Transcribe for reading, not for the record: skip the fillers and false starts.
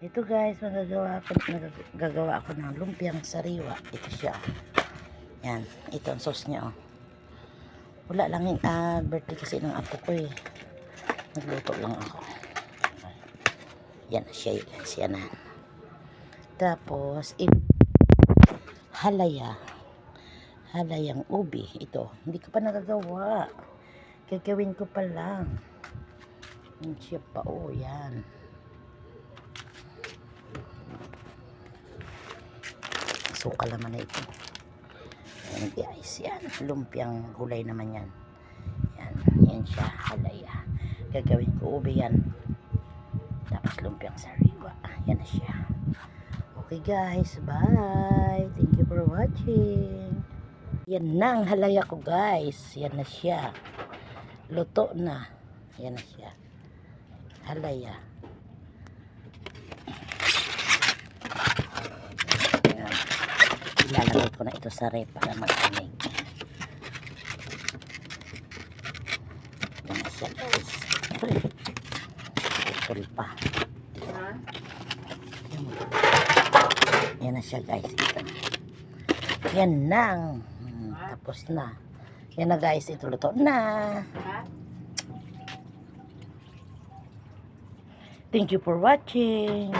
Ito guys, gagawa ako ng lumpiang sariwa. Ito siya. Yan, ito ang sauce niya oh. Wala lang yung birthday kasi ng apo ko eh. Nagluto lang ako. Yan na siya guys, yan na. Tapos, halayang ubi. Ito, hindi ko pa nagagawa. Gagawin ko pa lang. Yan siya pa oh, yan. Suka naman na ito. Ayan guys, yan. Lumpiang gulay naman yan. Yan siya, halaya. Gagawin ko ubi yan. Tapos lumpiang sariwa. Yan na siya. Okay guys, bye. Thank you for watching. Yan na ang halaya ko guys. Yan na siya. Luto na. Yan na siya. Halaya. Ilalagay ko na ito sa rep para mag-amig. Yan na siya guys. Putol pa. Yan na siya guys. Yan na. Tapos na. Yan na guys. Ito luto na. Thank you for watching.